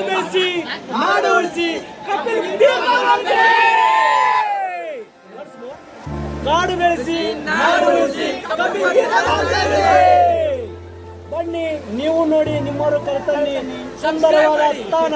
ಬೆಳೆಸಿ ನಾಡು ಉಳಿಸಿ ಕಾಡು ಬೆಳೆಸಿ ನಾಡು ಉಳಿಸಿ ಬನ್ನಿ ನೀವು ನೋಡಿ ನಿಮ್ಮವರು ಕರ್ತಲ್ಲಿ ಸುಂದರವಾದ ಸ್ಥಾನ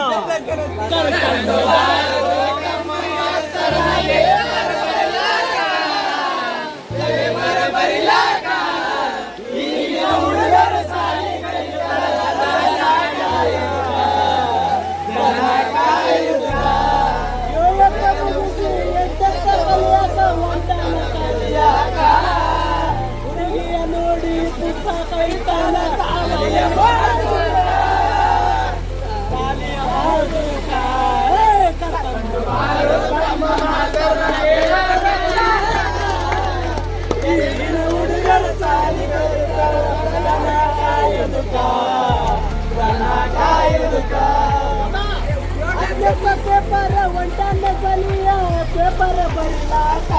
ಪೇಪರ್ ಒಂಟನ್ನ ಕಲಿಯ ಪೇಪರ್ ಬರಿಲಾಕ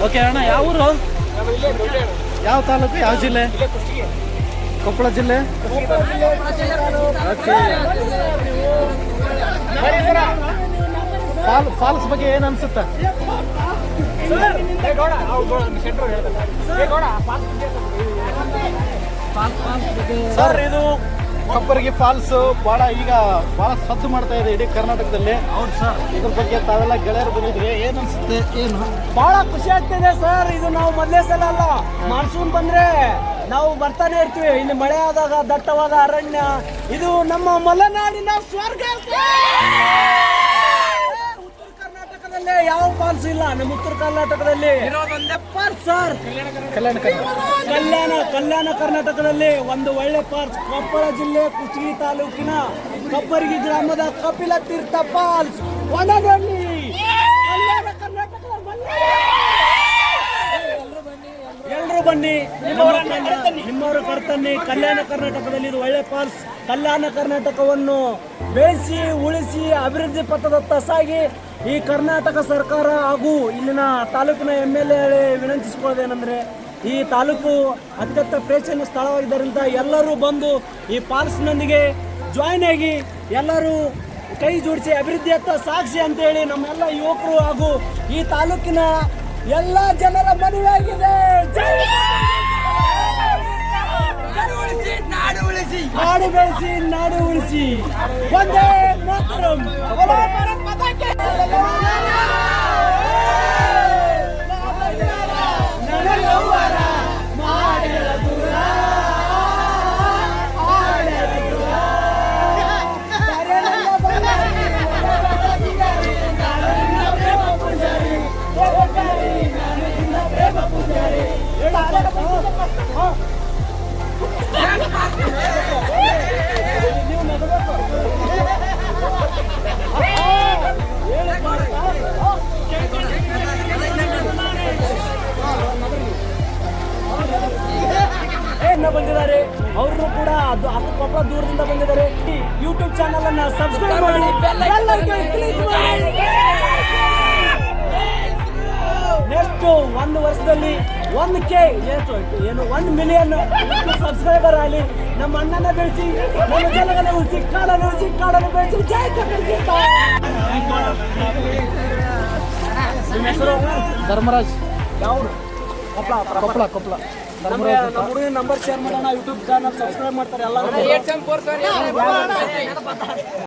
ಓಕೆ ಅಣ್ಣ ಯಾವ ಊರು ಯಾವ ತಾಲೂಕು ಯಾವ ಜಿಲ್ಲೆ ಕೊಪ್ಪಳ ಜಿಲ್ಲೆ ಓಕೆ ಫಾಲ್ಸ್ ಬಗ್ಗೆ ಏನು ಅನ್ಸುತ್ತೆ ಸರ್ ಇದು ಕಬ್ಬರ್ಗಿ ಫಾಲ್ಸ್ ಈಗ ಬಹಳ ಸದ್ದು ಮಾಡ್ತಾ ಇದೆ ಇಡೀ ಕರ್ನಾಟಕದಲ್ಲಿ. ಹೌದು ಸರ್, ಇದ್ರ ಬಗ್ಗೆ ತಾವೆಲ್ಲ ಗೆಳೆಯರು ಬಂದಿದ್ರಿ, ಏನ್ ಅನ್ಸುತ್ತೆ? ಏನು ಬಹಳ ಖುಷಿ ಆಗ್ತಿದೆ ಸರ್. ಇದು ನಾವು ಮೊದಲೇ ಸಲ ಅಲ್ಲ, ಮಾನ್ಸೂನ್ ಬಂದ್ರೆ ನಾವು ಬರ್ತಾನೆ ಇರ್ತೀವಿ. ಇಲ್ಲಿ ಮಳೆ ಆದಾಗ ದಟ್ಟವಾದ ಅರಣ್ಯ, ಇದು ನಮ್ಮ ಮಲೆನಾಡಿನ ಸ್ವರ್ಗ. ಉತ್ತರ ಕರ್ನಾಟಕದಲ್ಲಿ ಯಾವ ಫಾಲ್ಸ್ ಇಲ್ಲ, ನಮ್ಮ ಉತ್ತರ ಕರ್ನಾಟಕದಲ್ಲಿ ಸರ್. ಕಲ್ಯಾಣ ಕರ್ನಾಟಕದಲ್ಲಿ ಒಂದು ಒಳ್ಳೆ ಫಾಲ್ಸ್ ಕೊಪ್ಪಳ ಜಿಲ್ಲೆ ಕುಷ್ಟಗಿ ತಾಲೂಕಿನ ಕಬ್ಬರ್ಗಿ ಗ್ರಾಮದ ಕಪಿಲ ತೀರ್ಥ ಫಾಲ್ಸ್ ಒಣಗಲ್ಲಿ. ಎಲ್ಲರೂ ಬನ್ನಿ, ನಿಮ್ಮವರು ಕರ್ತನ್ನಿ. ಕಲ್ಯಾಣ ಕರ್ನಾಟಕದಲ್ಲಿ ಇದು ಒಳ್ಳೆ ಫಾಲ್ಸ್. ಕಲ್ಯಾಣ ಕರ್ನಾಟಕವನ್ನು ಬೆಳೆಸಿ ಉಳಿಸಿ ಅಭಿವೃದ್ಧಿ ಪಥದತ್ತ ಸಾಗಿ ಈ ಕರ್ನಾಟಕ ಸರ್ಕಾರ ಹಾಗೂ ಇಲ್ಲಿನ ತಾಲೂಕಿನ MLA ವಿನಂತಿಸಿಕೊಳ್ಳೋದೇನೆಂದರೆ, ಈ ತಾಲೂಕು ಅತ್ಯಂತ ಪ್ರೇಕ್ಷಣೀಯ ಸ್ಥಳವಾಗಿದ್ದರಿಂದ ಎಲ್ಲರೂ ಬಂದು ಈ ಫಾಲ್ಸ್ನೊಂದಿಗೆ ಜಾಯ್ನ್ ಆಗಿ ಎಲ್ಲರೂ ಕೈ ಜೋಡಿಸಿ ಅಭಿವೃದ್ಧಿಯತ್ತ ಸಾಗಿಸಿ ಅಂತೇಳಿ ನಮ್ಮೆಲ್ಲ ಯುವಕರು ಹಾಗೂ ಈ ತಾಲೂಕಿನ ಎಲ್ಲ ಜನರ ಮನವಿಯಾಗಿದೆ. ನಾಡು ಬೆಳೆಸಿ ನಾಡು ಉಳಿಸಿ. ಒಂದೇ ಮಾತರಂ. ಬಂದಿದ್ದಾರೆ, ಅವರು ಕೂಡ ಕೊಪ್ಪಳ ದೂರದಿಂದ ಬಂದಿದ್ದಾರೆ. ಯೂಟ್ಯೂಬ್ ಚಾನಲ್ ಅನ್ನ ಸಬ್ಸ್ಕ್ರೈಬ್ ಮಾಡಿ, ನೆಕ್ಸ್ಟ್ 1 ವರ್ಷದಲ್ಲಿ 1K ಏನು 1 ಮಿಲಿಯನ್ ಸಬ್ಸ್ಕ್ರೈಬರ್ ಆಗಲಿ. ನಮ್ಮ ಅಣ್ಣನ ಬೆಳೆಸಿ, ನಮ್ಮ ಜನಗನ ಉಳಿಸಿ, ಕಾಡನ್ನು ಬೆಳೆಸಿ. ಜೈ ಕರ್ನಾಟಕ. ನಿಮ್ಮ ಹೆಸರು? ಧರ್ಮರಾಜ್. ಯಾವ? ಕೊಪ್ಪಳ. ನಮ್ಮ ಹುಡುಗಿನ ನಂಬರ್ ಶೇರ್ ಮಾಡೋಣ. ಯೂಟ್ಯೂಬ್ ಚಾನಲ್ ಸಬ್ಸ್ಕ್ರೈಬ್ ಮಾಡ್ತಾರೆ ಎಲ್ಲ.